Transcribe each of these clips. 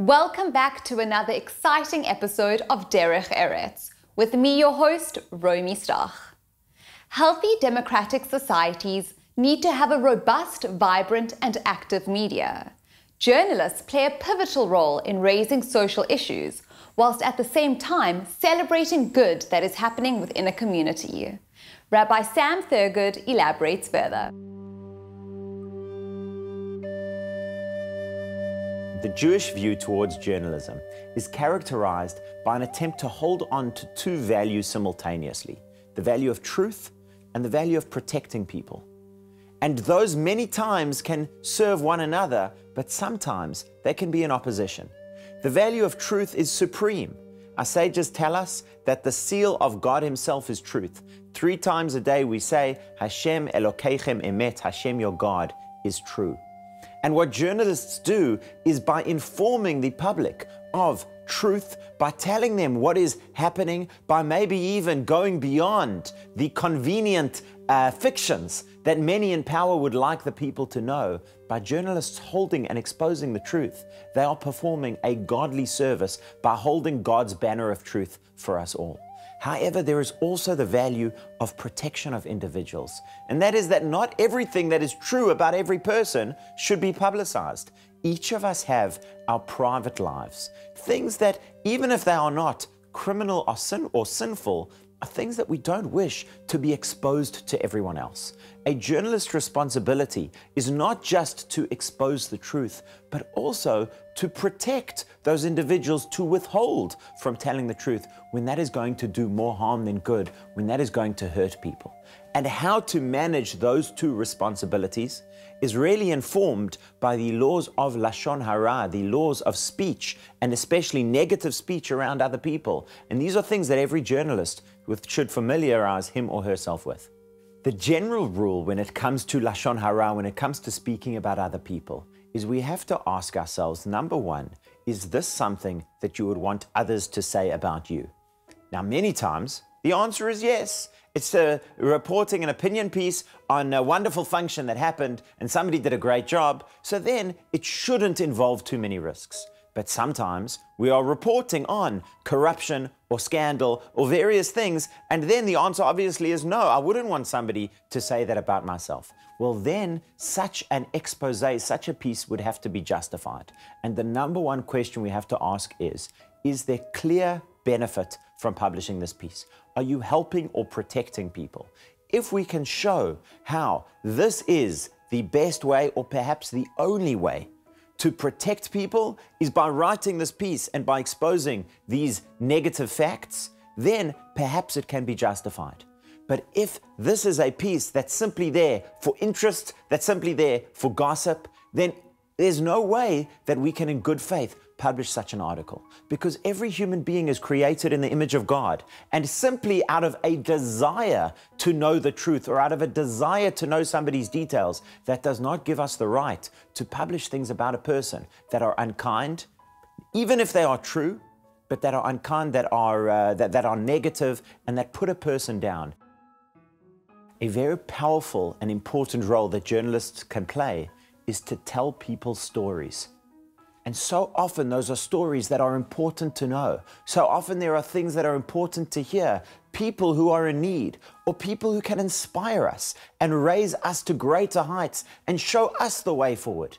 Welcome back to another exciting episode of Derech Eretz, with me, your host, Romy Stach. Healthy democratic societies need to have a robust, vibrant, and active media. Journalists play a pivotal role in raising social issues, whilst at the same time celebrating good that is happening within a community. Rabbi Sam Thurgood elaborates further. The Jewish view towards journalism is characterized by an attempt to hold on to two values simultaneously, the value of truth and the value of protecting people. And those many times can serve one another, but sometimes they can be in opposition. The value of truth is supreme. Our sages tell us that the seal of God Himself is truth. 3 times a day we say, Hashem Elokeichem Emet, Hashem your God is true. And what journalists do is by informing the public of truth, by telling them what is happening, by maybe even going beyond the convenient fictions that many in power would like the people to know, by journalists holding and exposing the truth, they are performing a godly service by holding God's banner of truth for us all. However, there is also the value of protection of individuals, and that is that not everything that is true about every person should be publicized. Each of us have our private lives, things that, even if they are not criminal or sinful, are things that we don't wish to be exposed to everyone else. A journalist's responsibility is not just to expose the truth, but also to protect those individuals, to withhold from telling the truth when that is going to do more harm than good, when that is going to hurt people. And how to manage those two responsibilities is really informed by the laws of Lashon Hara, the laws of speech, and especially negative speech around other people. And these are things that every journalist should familiarize him or herself with. The general rule when it comes to Lashon Hara, when it comes to speaking about other people, is we have to ask ourselves, number one, is this something that you would want others to say about you? Now, many times, the answer is yes. It's reporting an opinion piece on a wonderful function that happened and somebody did a great job, so then it shouldn't involve too many risks. But sometimes we are reporting on corruption or scandal or various things, and then the answer obviously is no, I wouldn't want somebody to say that about myself. Well, then such an expose, such a piece would have to be justified. And the number one question we have to ask is there clear benefit from publishing this piece? Are you helping or protecting people? If we can show how this is the best way or perhaps the only way to protect people is by writing this piece and by exposing these negative facts, then perhaps it can be justified. But if this is a piece that's simply there for interest, that's simply there for gossip, then there's no way that we can in good faith publish such an article, because every human being is created in the image of God, and simply out of a desire to know the truth or out of a desire to know somebody's details, that does not give us the right to publish things about a person that are unkind, even if they are true, but that are unkind, that are negative, and that put a person down. A very powerful and important role that journalists can play is to tell people stories. And so often those are stories that are important to know. So often there are things that are important to hear, people who are in need, or people who can inspire us and raise us to greater heights and show us the way forward.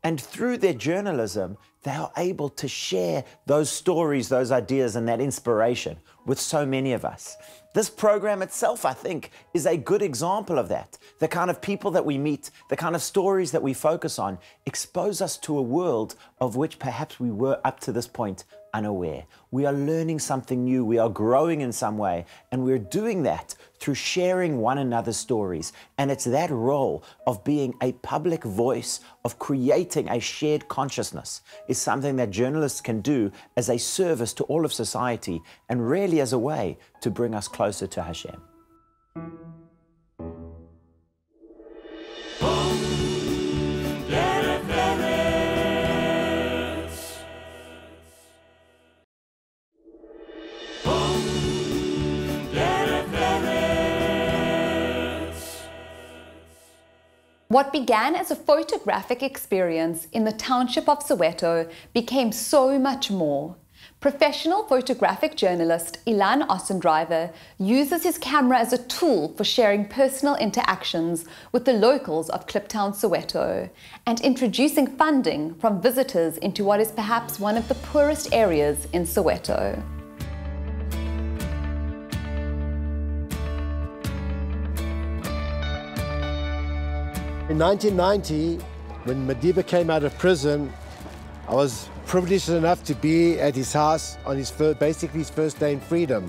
And through their journalism, they are able to share those stories, those ideas, and that inspiration with so many of us. This program itself, I think, is a good example of that. The kind of people that we meet, the kind of stories that we focus on, expose us to a world of which perhaps we were up to this point unaware. We are learning something new, we are growing in some way, and we're doing that through sharing one another's stories. And it's that role of being a public voice, of creating a shared consciousness, is something that journalists can do as a service to all of society, and really as a way to bring us closer to Hashem. What began as a photographic experience in the township of Soweto became so much more. Professional photographic journalist Ilan Ossendryver uses his camera as a tool for sharing personal interactions with the locals of Kliptown Soweto and introducing funding from visitors into what is perhaps one of the poorest areas in Soweto. In 1990, when Madiba came out of prison, I was privileged enough to be at his house on his basically his first day in freedom.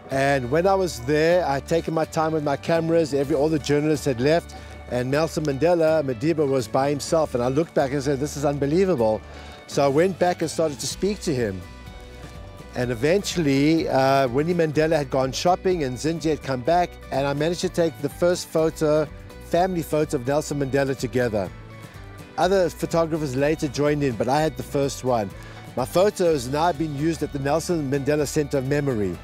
And when I was there, I had taken my time with my cameras, all the journalists had left, and Nelson Mandela, Madiba, was by himself. And I looked back and said, this is unbelievable. So I went back and started to speak to him. And eventually, Winnie Mandela had gone shopping and Zinji had come back, and I managed to take the first family photo of Nelson Mandela together. Other photographers later joined in, but I had the first one. My photo has now been used at the Nelson Mandela Center of Memory.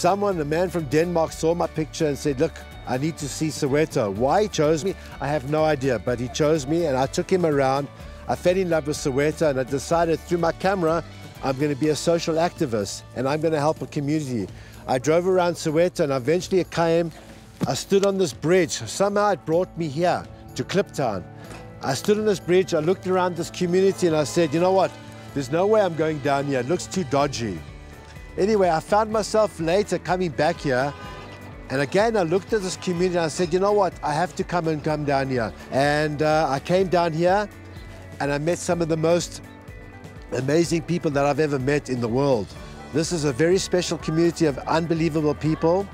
A man from Denmark, saw my picture and said, look, I need to see Soweto. Why he chose me, I have no idea, but he chose me and I took him around. I fell in love with Soweto and I decided through my camera, I'm going to be a social activist and I'm going to help a community. I drove around Soweto and eventually I stood on this bridge. Somehow it brought me here to Kliptown. I stood on this bridge, I looked around this community and I said, you know what, there's no way I'm going down here, it looks too dodgy. Anyway, I found myself later coming back here and again I looked at this community and I said, you know what, I have to come down here. And I came down here and I met some of the most amazing people that I've ever met in the world. This is a very special community of unbelievable people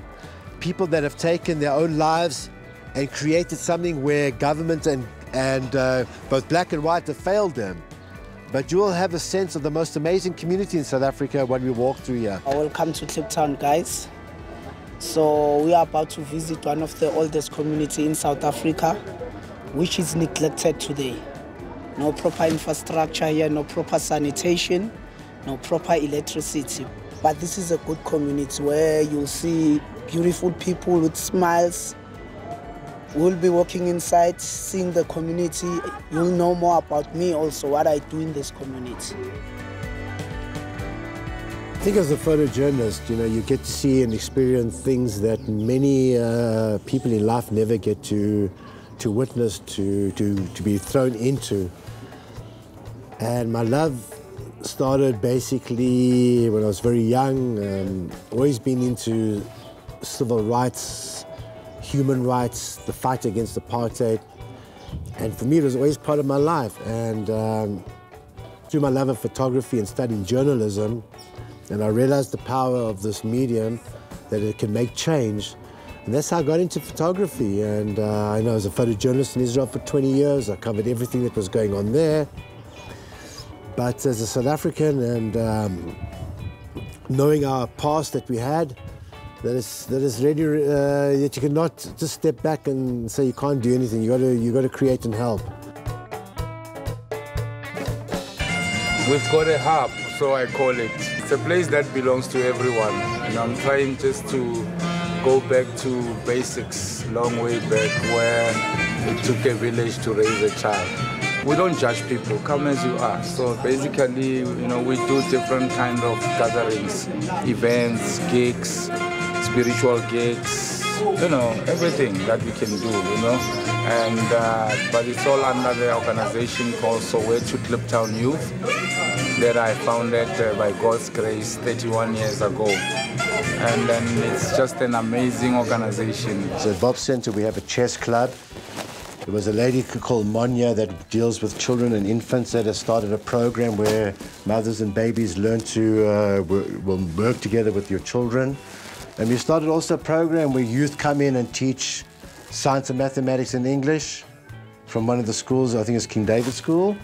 that have taken their own lives and created something where government and both black and white have failed them. But you will have a sense of the most amazing community in South Africa when we walk through here. Welcome to Kliptown, guys. So we are about to visit one of the oldest communities in South Africa, which is neglected today. No proper infrastructure here, no proper sanitation, no proper electricity. But this is a good community where you'll see beautiful people with smiles. We'll be walking inside, seeing the community. You'll know more about me also, what I do in this community. I think as a photojournalist, you get to see and experience things that many people in life never get to witness, to be thrown into. And my love started basically when I was very young, always been into civil rights, human rights, the fight against apartheid. And for me, it was always part of my life. And through my love of photography and studying journalism, and I realized the power of this medium, that it can make change. And that's how I got into photography. And I was a photojournalist in Israel for 20 years. I covered everything that was going on there. But as a South African and knowing our past that we had, that is really that you cannot just step back and say you can't do anything. You got to create and help. We've got a hub, so I call it. It's a place that belongs to everyone, and I'm trying just to go back to basics, long way back, where it took a village to raise a child. We don't judge people, come as you are. So basically, we do different kind of gatherings, events, gigs, spiritual gigs, everything that we can do, And but it's all under the organization called Soweto Kliptown Youth that I founded by God's grace 31 years ago. And then it's just an amazing organization. So at Bob Center we have a chess club. There was a lady called Monya that deals with children and infants that has started a program where mothers and babies learn to work together with your children. And we started also a program where youth come in and teach science and mathematics and English from one of the schools, I think it's King David School.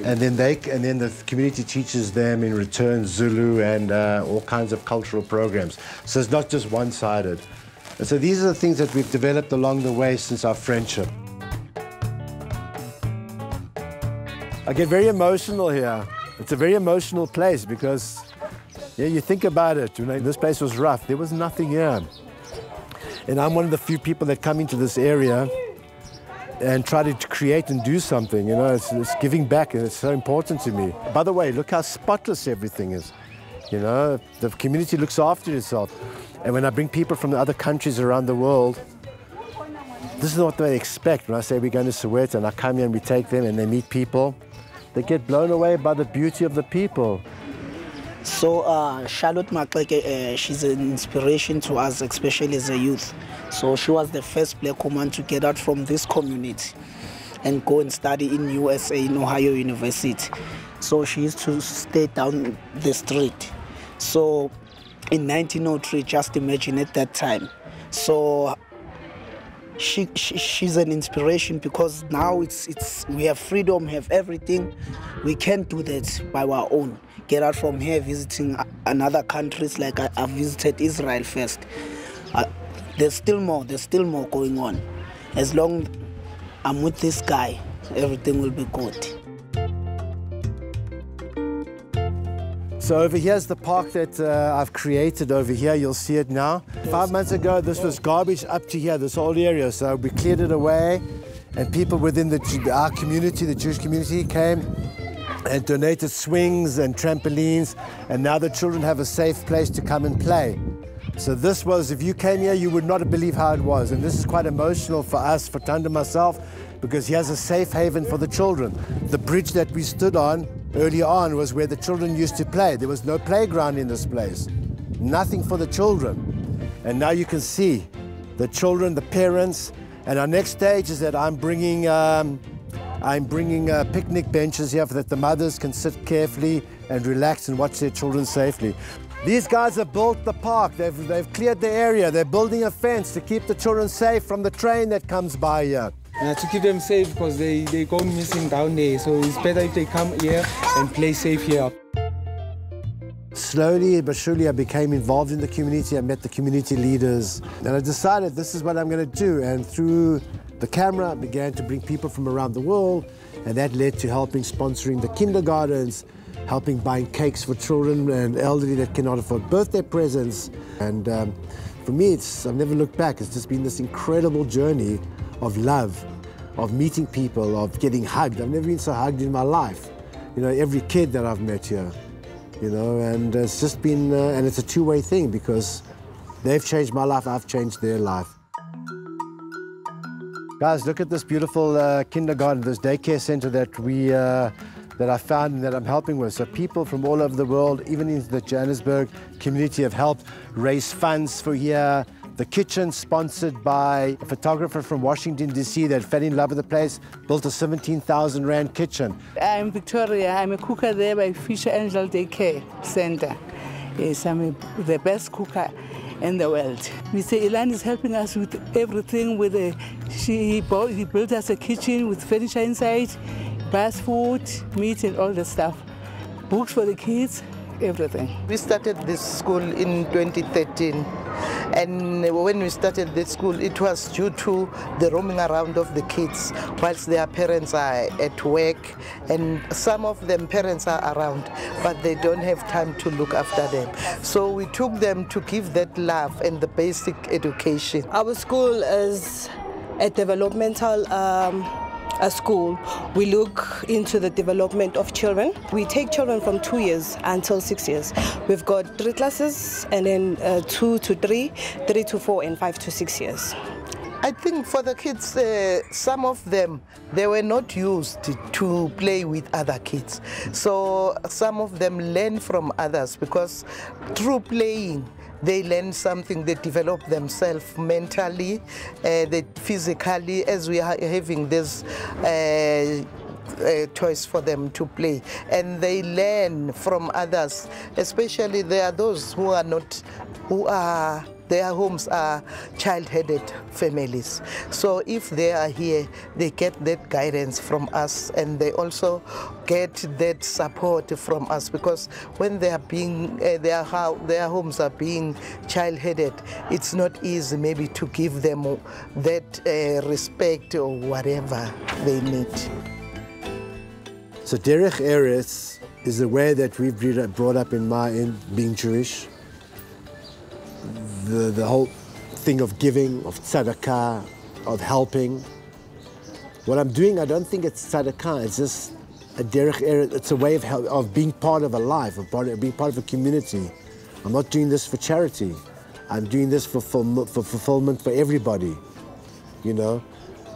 And then the community teaches them in return Zulu and all kinds of cultural programs. So it's not just one-sided. And so these are the things that we've developed along the way since our friendship. I get very emotional here. It's a very emotional place because you think about it, this place was rough. There was nothing here. And I'm one of the few people that come into this area and try to create and do something. You know, it's giving back, and it's so important to me. By the way, look how spotless everything is. You know, the community looks after itself. And when I bring people from the other countries around the world, this is what they expect. When I say we're going to Soweto and I come here and we take them and they meet people, they get blown away by the beauty of the people. So Charlotte Maxeke, she's an inspiration to us, especially as a youth. So she was the first black woman to get out from this community and go and study in USA, in Ohio University. So she used to stay down the street. So in 1903, just imagine at that time. So she's an inspiration because now we have freedom, we have everything. We can't do that by our own. Get out from here visiting another countries, like I visited Israel first. There's still more going on. As long as I'm with this guy, everything will be good. So over here's the park that I've created over here. You'll see it now. 5 months ago, this was garbage up to here, this whole area. So we cleared it away, and people within our community, the Jewish community, came and donated swings and trampolines, and now the children have a safe place to come and play. So this was, if you came here, you would not believe how it was. And this is quite emotional for us, for Tanda and myself, because he has a safe haven for the children. The bridge that we stood on earlier on was where the children used to play. There was no playground in this place, nothing for the children. And now you can see the children, the parents, and our next stage is that I'm bringing picnic benches here so that the mothers can sit carefully and relax and watch their children safely. These guys have built the park, they've cleared the area, they're building a fence to keep the children safe from the train that comes by here. To keep them safe because they go missing down there, so it's better if they come here and play safe here. Slowly but surely I became involved in the community, I met the community leaders, and I decided this is what I'm going to do, and through the camera I began to bring people from around the world, and that led to helping sponsoring the kindergartens, helping buying cakes for children and elderly that cannot afford birthday presents. And for me, I've never looked back. It's just been this incredible journey of love, of meeting people, of getting hugged. I've never been so hugged in my life. You know, every kid that I've met here, you know, and it's just been, and it's a two-way thing because they've changed my life, I've changed their life. Guys, look at this beautiful kindergarten, this daycare center that I found and that I'm helping with. So people from all over the world, even in the Johannesburg community, have helped raise funds for here. The kitchen, sponsored by a photographer from Washington, D.C. that fell in love with the place, built a 17,000 Rand kitchen. I'm Victoria. I'm a cooker there by Fisher Angel Daycare Center. Yes, I'm the best cooker in the world. Mr. Ilan is helping us with everything. He built us a kitchen with furniture inside, fast food, meat and all the stuff. Books for the kids, everything. We started this school in 2013. And when we started this school, it was due to the roaming around of the kids whilst their parents are at work. And some of them parents are around, but they don't have time to look after them. So we took them to give that love and the basic education. Our school is a developmental school. We look into the development of children. We take children from 2 years until 6 years. We've got 3 classes, and then 2 to 3, 3 to 4, and 5 to 6 years. I think for the kids, some of them, they were not used to play with other kids. So some of them learn from others because through playing, they learn something, they develop themselves mentally, they physically, as we are having this choice for them to play. And they learn from others, especially there are those who are their homes are child-headed families. So if they are here, they get that guidance from us, and they also get that support from us, because when they are being, their homes are being child-headed, it's not easy maybe to give them that respect or whatever they need. So Derech Eretz is the way that we've brought up in being Jewish. The whole thing of giving, of tzedakah, of helping. What I'm doing, I don't think it's tzedakah. It's just a Derech Eretz. It's a way of being part of a life, of being part of a community. I'm not doing this for charity. I'm doing this for fulfillment for everybody. You know,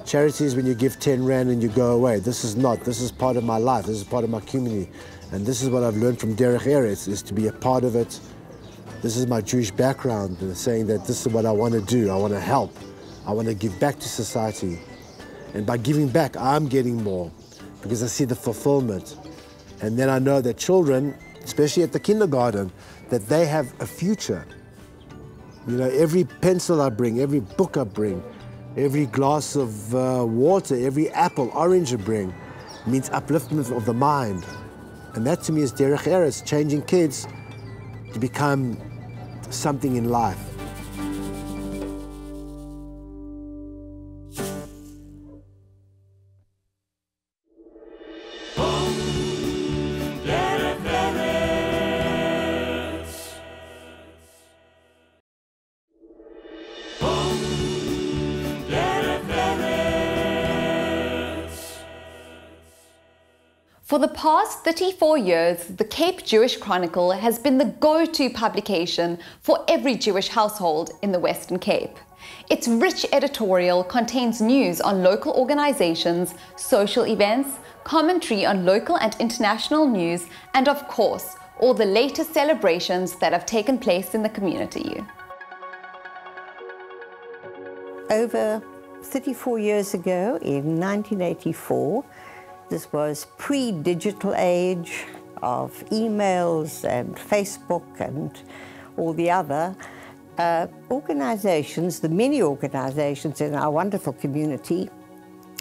charity is when you give 10 rand and you go away. This is not. This is part of my life. This is part of my community. And this is what I've learned from Derech Eretz, is to be a part of it. This is my Jewish background, and saying that this is what I want to do. I want to help. I want to give back to society. And by giving back, I'm getting more, because I see the fulfillment. And then I know that children, especially at the kindergarten, that they have a future. You know, every pencil I bring, every book I bring, every glass of water, every apple, orange I bring, means upliftment of the mind. And that to me is Derech Eretz, changing kids to become something in life. For the past 34 years, the Cape Jewish Chronicle has been the go-to publication for every Jewish household in the Western Cape. Its rich editorial contains news on local organizations, social events, commentary on local and international news, and of course, all the latest celebrations that have taken place in the community. Over 34 years ago, in 1984, this was pre-digital age of emails and Facebook and all the other organizations, the many organizations in our wonderful community,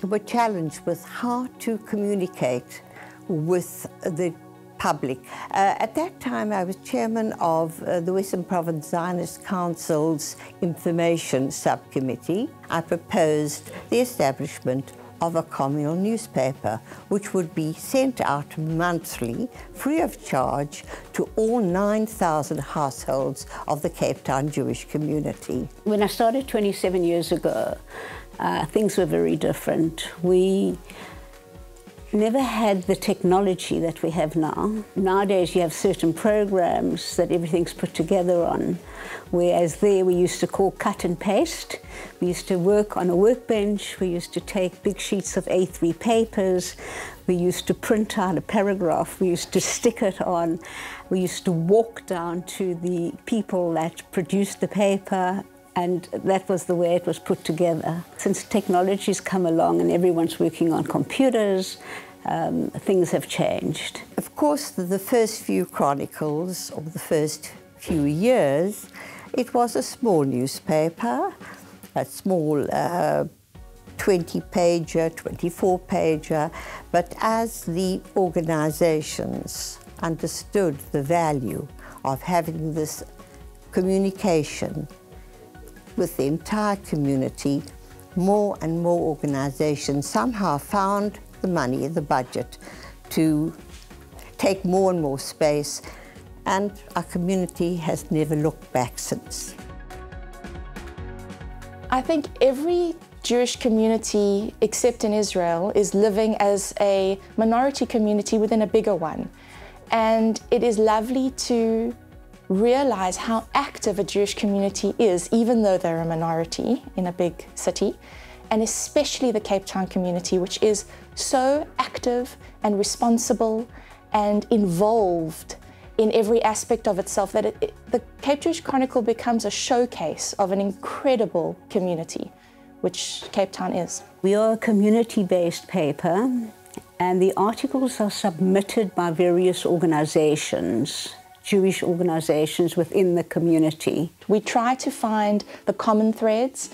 were challenged with how to communicate with the public. At that time, I was chairman of the Western Province Zionist Council's Information Subcommittee. I proposed the establishment of a communal newspaper, which would be sent out monthly, free of charge, to all 9,000 households of the Cape Town Jewish community. When I started 27 years ago, things were very different. We never had the technology that we have now. Nowadays you have certain programs that everything's put together on, whereas there we used to call cut and paste. We used to work on a workbench, we used to take big sheets of A3 papers, we used to print out a paragraph, we used to stick it on, we used to walk down to the people that produced the paper, and that was the way it was put together. Since technology's come along and everyone's working on computers, things have changed. Of course, the first few chronicles, or the first few years, it was a small newspaper, a small 20-pager, 24-pager, but as the organizations understood the value of having this communication with the entire community, more and more organizations somehow found the money, the budget, to take more and more space, and our community has never looked back since. I think every Jewish community, except in Israel, is living as a minority community within a bigger one. And it is lovely to realize how active a Jewish community is, even though they're a minority in a big city, and especially the Cape Town community, which is so active and responsible and involved in every aspect of itself that the Cape Jewish Chronicle becomes a showcase of an incredible community, which Cape Town is. We are a community-based paper, and the articles are submitted by various organizations, Jewish organizations within the community. We try to find the common threads.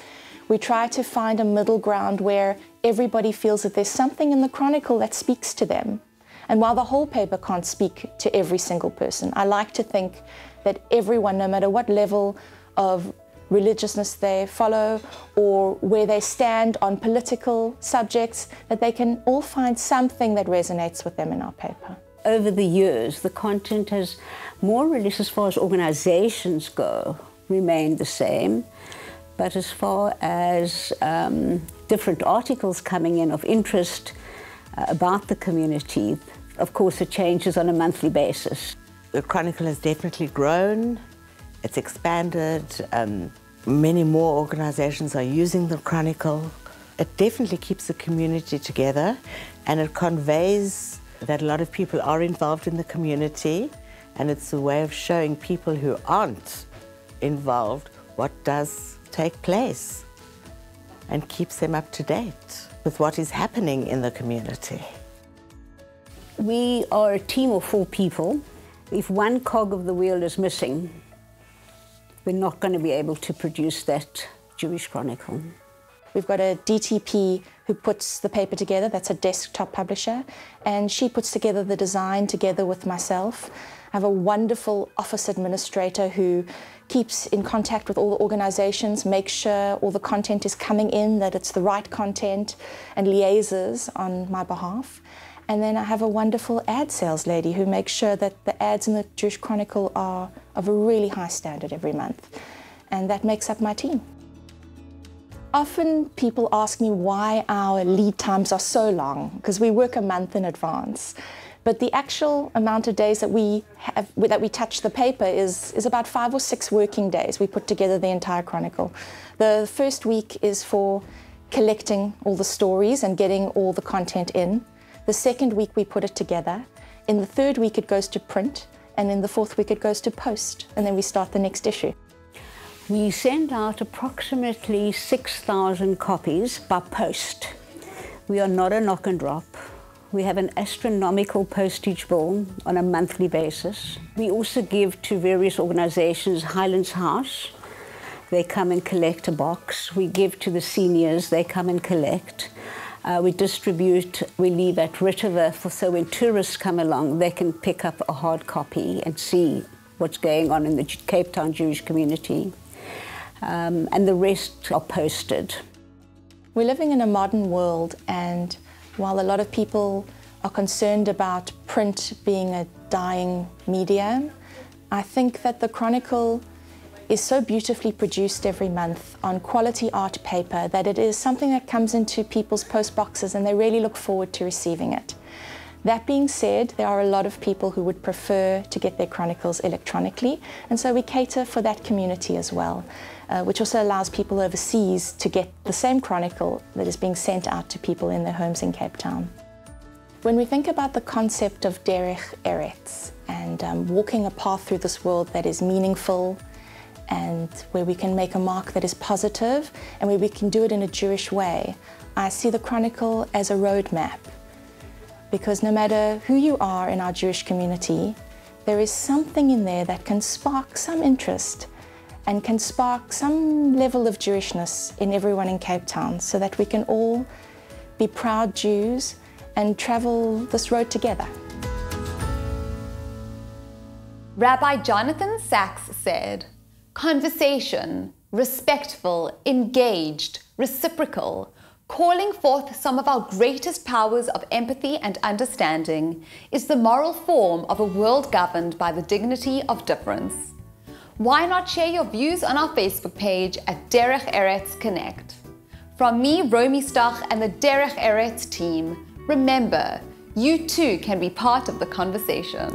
We try to find a middle ground where everybody feels that there's something in the Chronicle that speaks to them. And while the whole paper can't speak to every single person, I like to think that everyone, no matter what level of religiousness they follow or where they stand on political subjects, that they can all find something that resonates with them in our paper. Over the years, the content has more or less, as far as organizations go, remained the same. But as far as different articles coming in of interest about the community. Of course, it changes on a monthly basis. The Chronicle has definitely grown, it's expanded, many more organizations are using the Chronicle. It definitely keeps the community together, and it conveys that a lot of people are involved in the community, and it's a way of showing people who aren't involved what does take place, and keeps them up to date with what is happening in the community. We are a team of 4 people. If one cog of the wheel is missing, we're not going to be able to produce that Jewish Chronicle. We've got a DTP who puts the paper together, that's a desktop publisher, and she puts together the design together with myself. I have a wonderful office administrator who keeps in contact with all the organizations, makes sure all the content is coming in, that it's the right content, and liaises on my behalf. And then I have a wonderful ad sales lady who makes sure that the ads in the Jewish Chronicle are of a really high standard every month. And that makes up my team. Often people ask me why our lead times are so long, because we work a month in advance. But the actual amount of days that we touch the paper is about 5 or 6 working days. We put together the entire Chronicle. The first week is for collecting all the stories and getting all the content in. The second week we put it together. In the third week it goes to print, and in the fourth week it goes to post, and then we start the next issue. We send out approximately 6,000 copies by post. We are not a knock and drop. We have an astronomical postage bill on a monthly basis. We also give to various organizations, Highlands House, they come and collect a box. We give to the seniors, they come and collect. We distribute, we leave at River, so when tourists come along, they can pick up a hard copy and see what's going on in the Cape Town Jewish community. And the rest are posted. We're living in a modern world, and while a lot of people are concerned about print being a dying medium, I think that the Chronicle is so beautifully produced every month on quality art paper that it is something that comes into people's post boxes and they really look forward to receiving it. That being said, there are a lot of people who would prefer to get their Chronicles electronically, and so we cater for that community as well, which also allows people overseas to get the same Chronicle that is being sent out to people in their homes in Cape Town. When we think about the concept of Derech Eretz and walking a path through this world that is meaningful, and where we can make a mark that is positive and where we can do it in a Jewish way, I see the Chronicle as a roadmap. Because no matter who you are in our Jewish community, there is something in there that can spark some interest and can spark some level of Jewishness in everyone in Cape Town, so that we can all be proud Jews and travel this road together. Rabbi Jonathan Sachs said, "Conversation, respectful, engaged, reciprocal, calling forth some of our greatest powers of empathy and understanding, is the moral form of a world governed by the dignity of difference." Why not share your views on our Facebook page at Derech Eretz Connect? From me, Romy Stach, and the Derech Eretz team, remember, you too can be part of the conversation.